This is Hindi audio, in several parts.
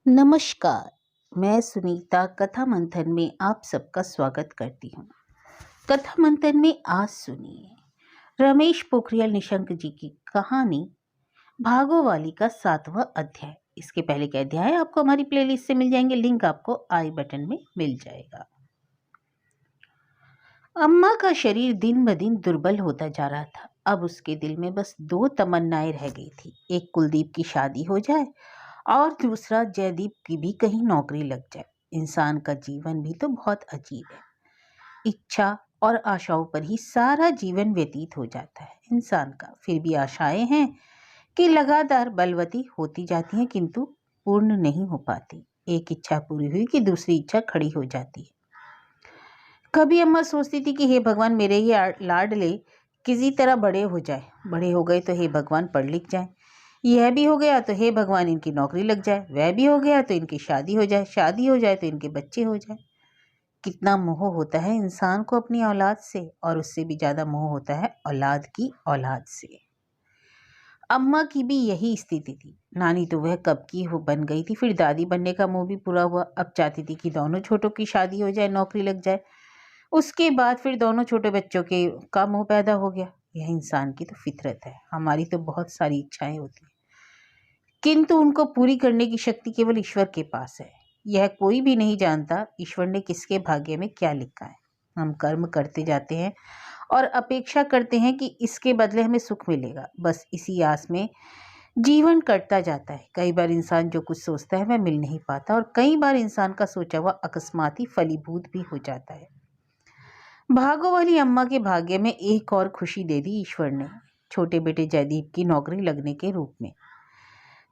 नमस्कार। मैं सुनीता कथा मंथन में आप सबका स्वागत करती हूँ। कथा मंथन में आज सुनिए रमेश पोखरियाल निशंक जी की कहानी भागो वाली का 7वां अध्याय। इसके पहले के अध्याय आपको हमारी प्लेलिस्ट से मिल जाएंगे, लिंक आपको आई बटन में मिल जाएगा। अम्मा का शरीर दिन ब दिन दुर्बल होता जा रहा था। अब उसके दिल में बस 2 तमन्नाएं रह गई थी, एक कुलदीप की शादी हो जाए और दूसरा जयदीप की भी कहीं नौकरी लग जाए। इंसान का जीवन भी तो बहुत अजीब है, इच्छा और आशाओं पर ही सारा जीवन व्यतीत हो जाता है इंसान का। फिर भी आशाएं हैं कि लगातार बलवती होती जाती हैं, किंतु पूर्ण नहीं हो पाती। एक इच्छा पूरी हुई कि दूसरी इच्छा खड़ी हो जाती है। कभी अम्मा सोचती थी कि हे भगवान, मेरे ही लाडले किसी तरह बड़े हो जाए। बड़े हो गए तो हे भगवान पढ़ लिख जाए। यह भी हो गया तो हे भगवान इनकी नौकरी लग जाए। वह भी हो गया तो इनकी शादी हो जाए। शादी हो जाए तो इनके बच्चे हो जाए। कितना मोह होता है इंसान को अपनी औलाद से, और उससे भी ज़्यादा मोह होता है औलाद की औलाद से। अम्मा की भी यही स्थिति थी। नानी तो वह कब की हो बन गई थी, फिर दादी बनने का मोह भी पूरा हुआ। अब चाहती थी कि दोनों छोटों की शादी हो जाए, नौकरी लग जाए। उसके बाद फिर दोनों छोटे बच्चों के का मोह पैदा हो गया। यह इंसान की तो फितरत है। हमारी तो बहुत सारी इच्छाएं होती हैं, किंतु उनको पूरी करने की शक्ति केवल ईश्वर के पास है। यह कोई भी नहीं जानता ईश्वर ने किसके भाग्य में क्या लिखा है। हम कर्म करते जाते हैं और अपेक्षा करते हैं कि इसके बदले हमें सुख मिलेगा। बस इसी आस में जीवन कटता जाता है। कई बार इंसान जो कुछ सोचता है वह मिल नहीं पाता, और कई बार इंसान का सोचा हुआ अकस्मात ही फलीभूत भी हो जाता है। भागो वाली अम्मा के भाग्य में एक और खुशी दे दी ईश्वर ने, छोटे बेटे जयदीप की नौकरी लगने के रूप में।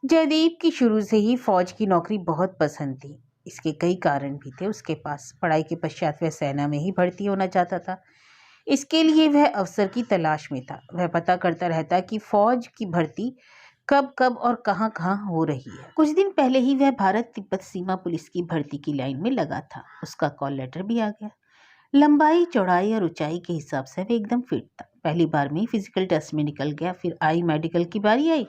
जयदीप की शुरू से ही फौज की नौकरी बहुत पसंद थी। इसके कई कारण भी थे उसके पास। पढ़ाई के पश्चात वह सेना में ही भर्ती होना चाहता था। इसके लिए वह अवसर की तलाश में था। वह पता करता रहता कि फौज की भर्ती कब कब और कहाँ कहाँ हो रही है। कुछ दिन पहले ही वह भारत तिब्बत सीमा पुलिस की भर्ती की लाइन में लगा था। उसका कॉल लेटर भी आ गया। लंबाई, चौड़ाई और ऊंचाई के हिसाब से वह एकदम फिट था। पहली बार में ही फिजिकल टेस्ट में निकल गया। फिर आई मेडिकल की बारी आई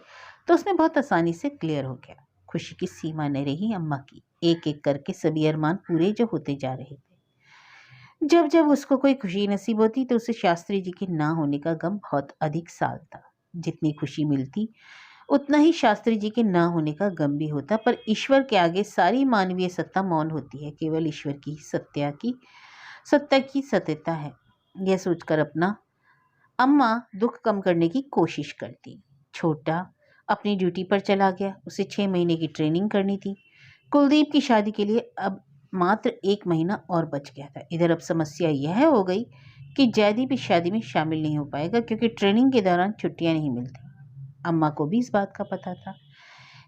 तो उसमें बहुत आसानी से क्लियर हो गया। खुशी की सीमा न रही अम्मा की। एक एक करके सभी अरमान पूरे जो होते जा रहे थे। जब जब उसको कोई खुशी नसीब होती तो उसे शास्त्री जी के ना होने का गम बहुत अधिक साल था। जितनी खुशी मिलती उतना ही शास्त्री जी के ना होने का गम भी होता। पर ईश्वर के आगे सारी मानवीय सत्ता मौन होती है। केवल ईश्वर की सत्ता की सत्यता है। यह सोचकर अपना अम्मा दुख कम करने की कोशिश करती। छोटा अपनी ड्यूटी पर चला गया। उसे 6 महीने की ट्रेनिंग करनी थी। कुलदीप की शादी के लिए अब मात्र 1 महीना और बच गया था। इधर अब समस्या यह हो गई कि जयदीप इस शादी में शामिल नहीं हो पाएगा, क्योंकि ट्रेनिंग के दौरान छुट्टियां नहीं मिलती। अम्मा को भी इस बात का पता था।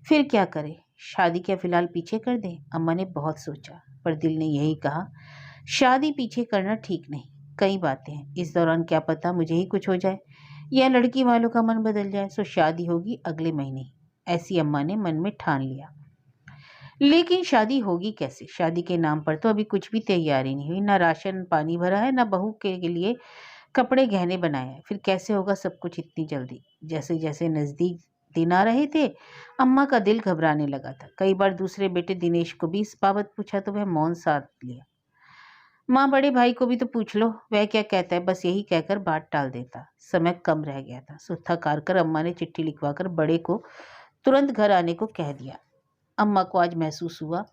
फिर क्या करे? शादी क्या फिलहाल पीछे कर दे? अम्मा ने बहुत सोचा, पर दिल ने यही कहा, शादी पीछे करना ठीक नहीं। कई बातें हैं, इस दौरान क्या पता मुझे ही कुछ हो जाए या लड़की वालों का मन बदल जाए। सो शादी होगी अगले महीने ही, ऐसी अम्मा ने मन में ठान लिया। लेकिन शादी होगी कैसे? शादी के नाम पर तो अभी कुछ भी तैयारी नहीं हुई। ना राशन पानी भरा है, ना बहू के लिए कपड़े गहने बनाए हैं। फिर कैसे होगा सब कुछ इतनी जल्दी? जैसे जैसे नजदीक दिन आ रहे थे, अम्मा का दिल घबराने लगा था। कई बार दूसरे बेटे दिनेश को भी इस बाबत पूछा तो वह मौन साध लिया। माँ, बड़े भाई को भी तो पूछ लो, वह क्या कहता है। बस यही कहकर बात टाल देता। समय कम रह गया था। सो थक हार कर अम्मा ने चिट्ठी लिखवाकर बड़े को तुरंत घर आने को कह दिया। अम्मा को आज महसूस हुआ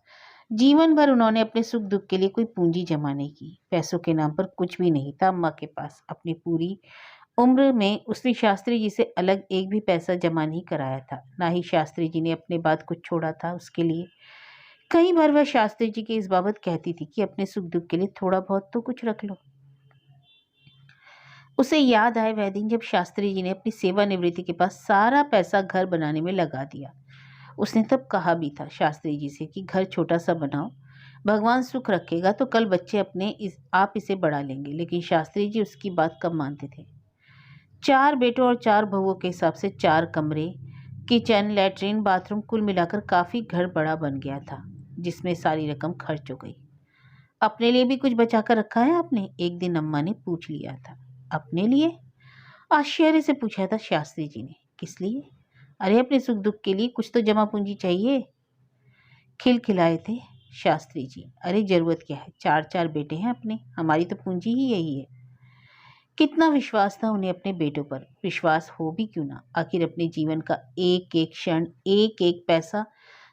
जीवन भर उन्होंने अपने सुख दुख के लिए कोई पूंजी जमा नहीं की। पैसों के नाम पर कुछ भी नहीं था अम्मा के पास। अपनी पूरी उम्र में उसने शास्त्री जी से अलग एक भी पैसा जमा नहीं कराया था। ना ही शास्त्री जी ने अपने बाद कुछ छोड़ा था उसके लिए। कई बार वह शास्त्री जी के इस बाबत कहती थी कि अपने सुख दुख के लिए थोड़ा बहुत तो कुछ रख लो। उसे याद आए वह दिन जब शास्त्री जी ने अपनी सेवानिवृत्ति के पास सारा पैसा घर बनाने में लगा दिया। उसने तब कहा भी था शास्त्री जी से कि घर छोटा सा बनाओ, भगवान सुख रखेगा तो कल बच्चे आप इसे बढ़ा लेंगे। लेकिन शास्त्री जी उसकी बात कब मानते थे। 4 बेटों और 4 बहुओं के हिसाब से 4 कमरे, किचन, लैट्रिन, बाथरूम, कुल मिलाकर काफी घर बड़ा बन गया था, जिसमें सारी रकम खर्च हो गई। अपने लिए भी कुछ बचा कर रखा है आपने? एक दिन अम्मा ने पूछ लिया था। अपने लिए? आश्चर्य से पूछा था शास्त्री जी ने। किस लिए? अरे अपने सुख दुख के लिए कुछ तो जमा पूंजी चाहिए। खिलखिलाए थे शास्त्री जी। अरे जरूरत क्या है, चार चार बेटे हैं अपने, हमारी तो पूंजी ही यही है। कितना विश्वास था उन्हें अपने बेटों पर। विश्वास हो भी क्यों ना, आखिर अपने जीवन का एक एक क्षण, एक एक पैसा,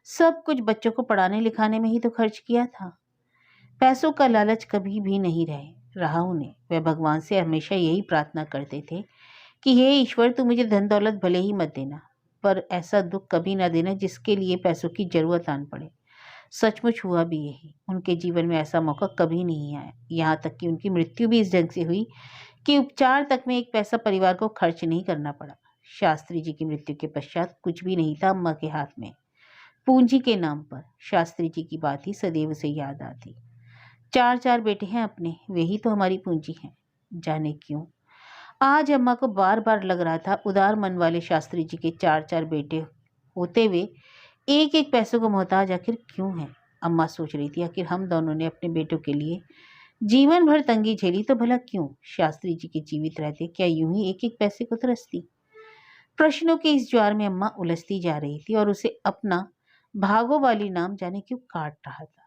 सब कुछ बच्चों को पढ़ाने लिखाने में ही तो खर्च किया था। पैसों का लालच कभी भी नहीं रहा उन्हें। वे भगवान से हमेशा यही प्रार्थना करते थे कि हे ईश्वर, तू मुझे धन दौलत भले ही मत देना, पर ऐसा दुख कभी ना देना जिसके लिए पैसों की जरूरत आन पड़े। सचमुच हुआ भी यही। उनके जीवन में ऐसा मौका कभी नहीं आया। यहाँ तक कि उनकी मृत्यु भी इस ढंग से हुई कि उपचार तक में एक पैसा परिवार को खर्च नहीं करना पड़ा। शास्त्री जी की मृत्यु के पश्चात कुछ भी नहीं था अम्मा के हाथ में। पूंजी के नाम पर शास्त्री जी की बात ही सदैव से याद आती। चार चार बेटे हैं अपने, वे ही तो हमारी पूंजी हैं। जाने क्यों आज अम्मा को बार बार लग रहा था, उदार मन वाले शास्त्री जी के चार चार बेटे होते हुए एक एक पैसों को मोहताज आखिर क्यों है। अम्मा सोच रही थी, आखिर हम दोनों ने अपने बेटों के लिए जीवन भर तंगी झेली तो भला क्यों शास्त्री जी के जीवित रहते क्या यूं ही एक एक पैसे को तरसती। प्रश्नों के इस ज्वार में अम्मा उलझती जा रही थी और उसे अपना भागो वाली नाम जाने क्यों काट रहा था।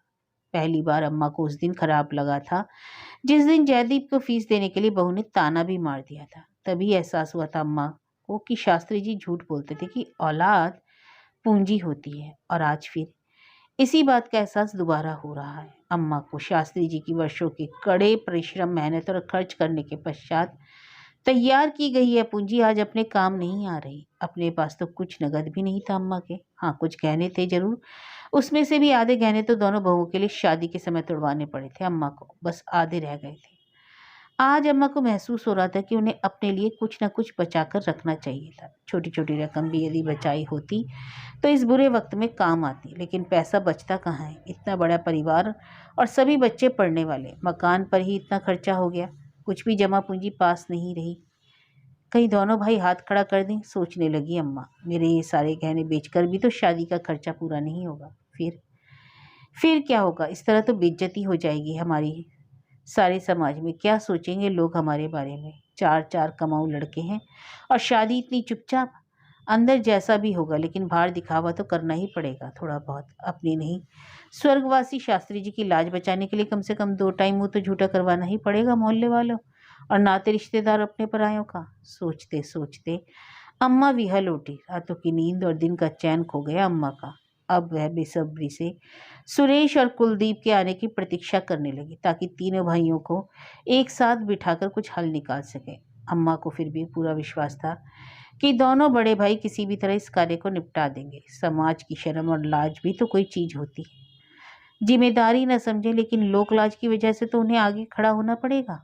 पहली बार अम्मा को उस दिन खराब लगा था जिस दिन जयदीप को फीस देने के लिए बहू ने ताना भी मार दिया था। तभी एहसास हुआ था अम्मा को कि शास्त्री जी झूठ बोलते थे कि औलाद पूंजी होती है। और आज फिर इसी बात का एहसास दोबारा हो रहा है अम्मा को। शास्त्री जी की वर्षों के कड़े परिश्रम, मेहनत और खर्च करने के पश्चात तैयार की गई यह पूंजी आज अपने काम नहीं आ रही। अपने पास तो कुछ नगद भी नहीं था अम्मा के। हाँ, कुछ गहने थे जरूर। उसमें से भी आधे गहने तो दोनों बहुओं के लिए शादी के समय तुड़वाने पड़े थे अम्मा को, बस आधे रह गए थे। आज अम्मा को महसूस हो रहा था कि उन्हें अपने लिए कुछ न कुछ बचा कर रखना चाहिए था। छोटी छोटी रकम भी यदि बचाई होती तो इस बुरे वक्त में काम आती, लेकिन पैसा बचता कहाँ है। इतना बड़ा परिवार और सभी बच्चे पढ़ने वाले, मकान पर ही इतना खर्चा हो गया, कुछ भी जमा पूंजी पास नहीं रही। कहीं दोनों भाई हाथ खड़ा कर दें, सोचने लगी अम्मा। मेरे ये सारे गहने बेचकर भी तो शादी का खर्चा पूरा नहीं होगा। फिर क्या होगा, इस तरह तो बेइज्जती हो जाएगी हमारी सारे समाज में। क्या सोचेंगे लोग हमारे बारे में। चार चार कमाऊ लड़के हैं और शादी इतनी चुपचाप। अंदर जैसा भी होगा लेकिन बाहर दिखावा तो करना ही पड़ेगा थोड़ा बहुत, अपनी नहीं स्वर्गवासी शास्त्री जी की लाज बचाने के लिए कम से कम 2 टाइम मुंह तो झूठा करवाना ही पड़ेगा मोहल्ले वालों और नाते रिश्तेदार अपने परायों का। सोचते सोचते अम्मा विहल उठी। रातों की नींद और दिन का चैन खो गया अम्मा का। अब वह बेसब्री से सुरेश और कुलदीप के आने की प्रतीक्षा करने लगी ताकि तीनों भाइयों को एक साथ बिठाकर कुछ हल निकाल सके। अम्मा को फिर भी पूरा विश्वास था कि दोनों बड़े भाई किसी भी तरह इस कार्य को निपटा देंगे। समाज की शर्म और लाज भी तो कोई चीज होती है। जिम्मेदारी न समझे लेकिन लोक लाज की वजह से तो उन्हें आगे खड़ा होना पड़ेगा।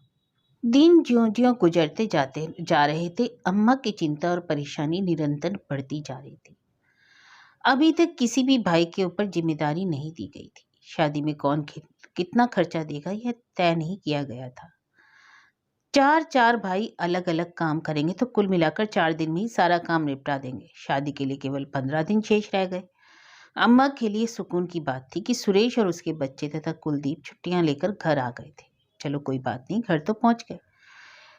दिन ज्यों ज्यों गुजरते जाते जा रहे थे, अम्मा की चिंता और परेशानी निरंतर बढ़ती जा रही थी। अभी तक किसी भी भाई के ऊपर जिम्मेदारी नहीं दी गई थी। शादी में कौन कितना खर्चा देगा यह तय नहीं किया गया था। चार चार भाई अलग अलग काम करेंगे तो कुल मिलाकर 4 दिन में ही सारा काम निपटा देंगे। शादी के लिए केवल 15 दिन शेष रह गए। अम्मा के लिए सुकून की बात थी कि सुरेश और उसके बच्चे तथा कुलदीप छुट्टियां लेकर घर आ गए थे। चलो कोई बात नहीं, घर तो पहुंच गए,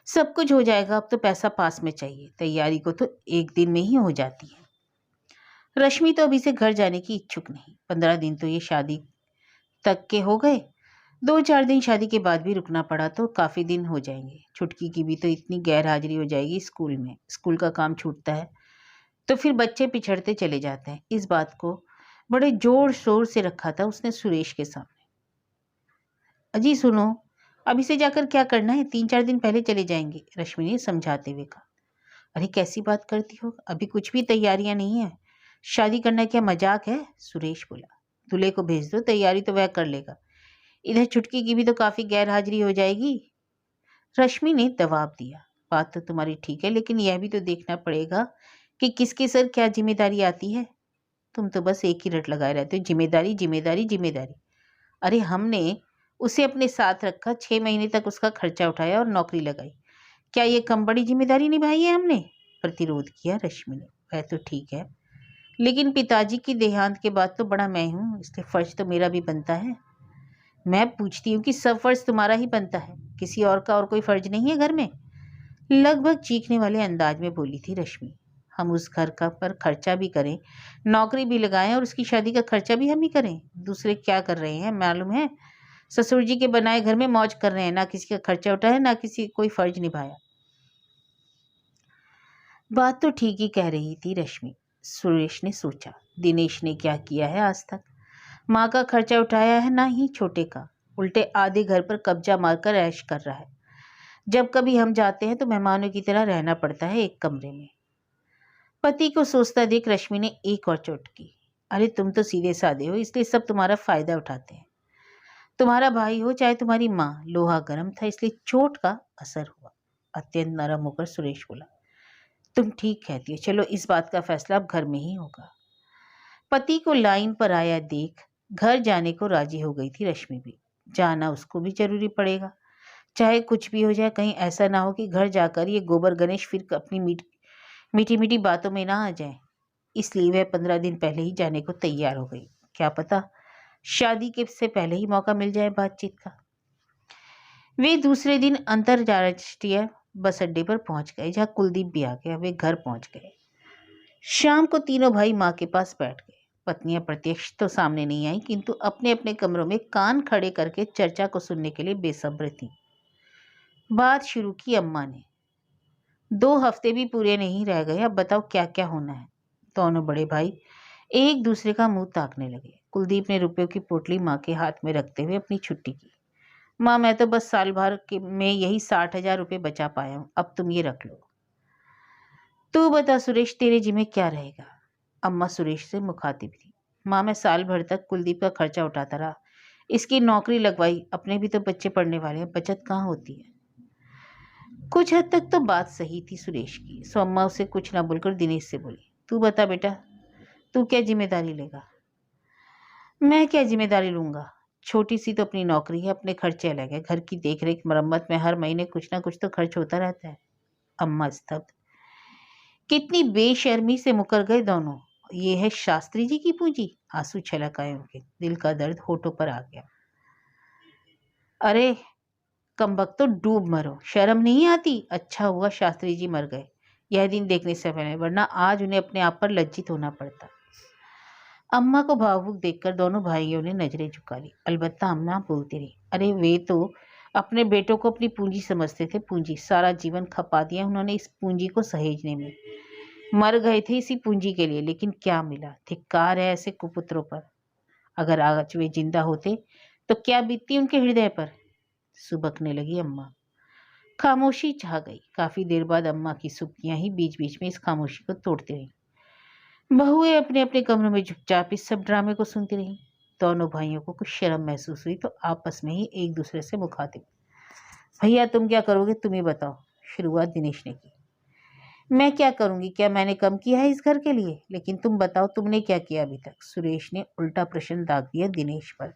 सब कुछ हो जाएगा। अब तो पैसा पास में चाहिए, तैयारी को तो एक दिन में ही हो जाती है। रश्मि तो अभी से घर जाने की इच्छुक नहीं। 15 दिन तो ये शादी तक के हो गए, 2-4 दिन शादी के बाद भी रुकना पड़ा तो काफ़ी दिन हो जाएंगे। छुटकी की भी तो इतनी गैर हाजिरी हो जाएगी स्कूल में, स्कूल का काम छूटता है तो फिर बच्चे पिछड़ते चले जाते हैं। इस बात को बड़े जोर शोर से रखा था उसने सुरेश के सामने। अजी सुनो, अभी से जाकर क्या करना है, 3-4 दिन पहले चले जाएंगे, रश्मि ने समझाते हुए कहा। अरे कैसी बात करती हो, अभी कुछ भी तैयारियां नहीं है। शादी करना क्या मजाक है, सुरेश बोला। दूल्हे को भेज दो, तैयारी तो वह कर लेगा। इधर छुटकी की भी तो काफी गैर हाजिरी हो जाएगी, रश्मि ने जवाब दिया। बात तो तुम्हारी ठीक है, लेकिन यह भी तो देखना पड़ेगा कि किसके सर क्या जिम्मेदारी आती है। तुम तो बस एक ही रट लगाए रहते हो, जिम्मेदारी जिम्मेदारी जिम्मेदारी। अरे हमने उसे अपने साथ रखा, 6 महीने तक उसका खर्चा उठाया और नौकरी लगाई। क्या ये कम बड़ी जिम्मेदारी निभाई है हमने, प्रतिरोध किया रश्मि ने। वह तो ठीक है, लेकिन पिताजी की देहांत के बाद तो बड़ा मैं हूँ, इसलिए फर्ज तो मेरा भी बनता है। मैं पूछती हूँ कि सब फर्ज तुम्हारा ही बनता है, किसी और का और कोई फर्ज नहीं है घर में, लगभग चीखने वाले अंदाज में बोली थी रश्मि। हम उस घर का पर खर्चा भी करें, नौकरी भी लगाएं और उसकी शादी का खर्चा भी हम ही करें। दूसरे क्या कर रहे हैं मालूम है? ससुर जी के बनाए घर में मौज कर रहे हैं, ना किसी का खर्चा उठाया, ना किसी कोई फर्ज निभाया। बात तो ठीक ही कह रही थी रश्मि। सुरेश ने सोचा, दिनेश ने क्या किया है आज तक? माँ का खर्चा उठाया है, ना ही छोटे का। उल्टे आधे घर पर कब्जा मारकर ऐश कर रहा है। जब कभी हम जाते हैं तो मेहमानों की तरह रहना पड़ता है एक कमरे में। पति को सोचता देख रश्मि ने एक और चोट की। अरे तुम तो सीधे साधे हो, इसलिए सब तुम्हारा फायदा उठाते हैं। तुम्हारा भाई हो चाहे तुम्हारी माँ, लोहा गर्म था इसलिए चोट का असर हुआ। अत्यंत नरम होकर सुरेश बोला, तुम ठीक कहती हो, चलो इस बात का फैसला अब घर में ही होगा। पति को लाइन पर आया देख घर जाने को राजी हो गई थी रश्मि भी। जाना उसको भी जरूरी पड़ेगा, चाहे कुछ भी हो जाए। कहीं ऐसा ना हो कि घर जाकर ये गोबर गणेश फिर अपनी मीठी मीठी बातों में ना आ जाए। इसलिए वह 15 दिन पहले ही जाने को तैयार हो गई। क्या पता शादी के से पहले ही मौका मिल जाए बातचीत का। वे दूसरे दिन अंतरराष्ट्रीय बस अड्डे पर पहुंच गए, जहां कुलदीप भी आ गया। वे घर पहुंच गए। शाम को तीनों भाई माँ के पास बैठ गए। पत्नियां प्रत्यक्ष तो सामने नहीं आई, किंतु अपने अपने कमरों में कान खड़े करके चर्चा को सुनने के लिए बेसब्र थीं। बात शुरू की अम्मा ने। 2 हफ्ते भी पूरे नहीं रह गए, अब बताओ क्या क्या होना है। दोनों बड़े भाई एक दूसरे का मुंह ताकने लगे। कुलदीप ने रुपयों की पोटली माँ के हाथ में रखते हुए अपनी छुट्टी की। माँ, मैं तो बस साल भर में यही 60,000 रुपये बचा पाया हूँ, अब तुम ये रख लो। तू बता सुरेश, तेरे जिम्मे क्या रहेगा? अम्मा सुरेश से मुखातिब थी। माँ, मैं साल भर तक कुलदीप का खर्चा उठाता रहा, इसकी नौकरी लगवाई, अपने भी तो बच्चे पढ़ने वाले हैं, बचत कहाँ होती है। कुछ हद तक तो बात सही थी सुरेश की। सो अम्मा उसे कुछ ना बोलकर दिनेश से बोली, तू बता बेटा, तू क्या जिम्मेदारी लेगा? मैं क्या जिम्मेदारी लूंगा? छोटी सी तो अपनी नौकरी है, अपने खर्चे अलग है, घर की देखरेख मरम्मत में हर महीने कुछ ना कुछ तो खर्च होता रहता है। अम्मा स्तब्ध। कितनी बेशर्मी से मुकर गए दोनों। ये है शास्त्री जी की पूंजी? आंसू छलक आए उनके, दिल का दर्द होठों पर आ गया। अरे कमबख्त, तो डूब मरो, शर्म नहीं आती? अच्छा हुआ शास्त्री जी मर गए यह दिन देखने से पहले, वरना आज उन्हें अपने आप पर लज्जित होना पड़ता। अम्मा को भावुक देखकर दोनों भाइयों ने नजरें झुका ली। अलबत्ता अम्मा बोलती रही, अरे वे तो अपने बेटों को अपनी पूंजी समझते थे। पूंजी, सारा जीवन खपा दिया उन्होंने इस पूंजी को सहेजने में। मर गए थे इसी पूंजी के लिए, लेकिन क्या मिला? धिक्कार है ऐसे कुपुत्रों पर। अगर आज वे जिंदा होते तो क्या बीतती उनके हृदय पर? सुबकने लगी अम्मा। खामोशी छा गई। काफी देर बाद अम्मा की सुबकियां ही बीच बीच में इस खामोशी को तोड़ती रही। बहुएं अपने अपने कमरों में चुपचाप इस सब ड्रामे को सुनती रहीं। दोनों भाइयों को कुछ शर्म महसूस हुई तो आपस में ही एक दूसरे से मुखातिब, भैया तुम क्या करोगे, तुम ही बताओ। शुरुआत दिनेश ने की। मैं क्या करूंगी? क्या मैंने कम किया है इस घर के लिए? लेकिन तुम बताओ, तुमने क्या किया अभी तक? सुरेश ने उल्टा प्रश्न दाग दिया दिनेश पर।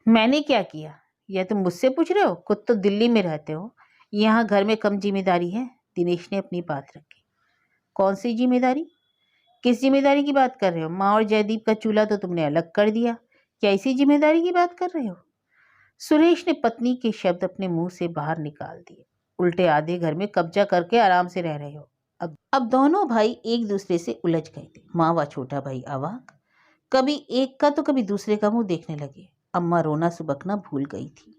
मैंने क्या किया? यह तुम मुझसे पूछ रहे हो? खुद तो दिल्ली में रहते हो, यहाँ घर में कम जिम्मेदारी है? दिनेश ने अपनी बात रखी। कौन सी जिम्मेदारी? किस जिम्मेदारी की बात कर रहे हो? माँ और जयदीप का चूल्हा तो तुमने अलग कर दिया, क्या इसी जिम्मेदारी की बात कर रहे हो? सुरेश ने पत्नी के शब्द अपने मुंह से बाहर निकाल दिए। उल्टे आधे घर में कब्जा करके आराम से रह रहे हो। अब दोनों भाई एक दूसरे से उलझ गए थे। माँ व छोटा भाई अवाक, कभी एक का तो कभी दूसरे का मुंह देखने लगे। अम्मा रोना सुबकना भूल गई थी।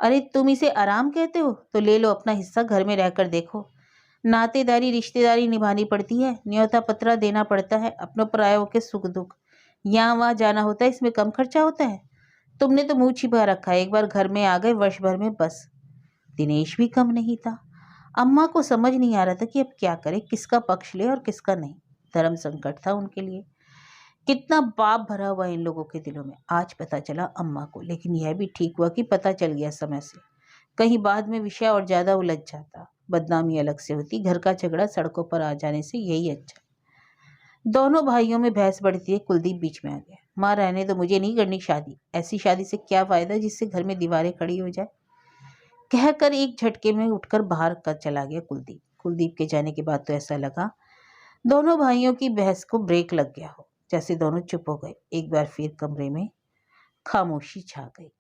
अरे तुम इसे आराम कहते हो तो ले लो अपना हिस्सा, घर में रहकर देखो। नातेदारी रिश्तेदारी निभानी पड़ती है, न्योता पत्रा देना पड़ता है, अपनों परायों के सुख दुख यहाँ वहाँ जाना होता है, इसमें कम खर्चा होता है? तुमने तो मुंह छिपा रखा है, एक बार घर में आ गए वर्ष भर में बस। दिनेश भी कम नहीं था। अम्मा को समझ नहीं आ रहा था कि अब क्या करे, किसका पक्ष ले और किसका नहीं। धर्म संकट था उनके लिए। कितना पाप भरा हुआ इन लोगों के दिलों में। आज पता चला अम्मा को, लेकिन यह भी ठीक हुआ कि पता चल गया समय से, कहीं बाद में विषय और ज्यादा उलझ जाता, बदनामी अलग से होती। घर का झगड़ा सड़कों पर आ जाने से यही अच्छा। दोनों भाइयों में बहस बढ़ती है। कुलदीप बीच में आ गया। माँ रहने दो, मुझे नहीं करनी शादी। ऐसी शादी से क्या फायदा जिससे घर में दीवारें खड़ी हो जाए। कहकर एक झटके में उठकर बाहर कर चला गया कुलदीप। कुलदीप के जाने के बाद तो ऐसा लगा दोनों भाइयों की बहस को ब्रेक लग गया हो, जैसे दोनों चुप हो गए। एक बार फिर कमरे में खामोशी छा गई।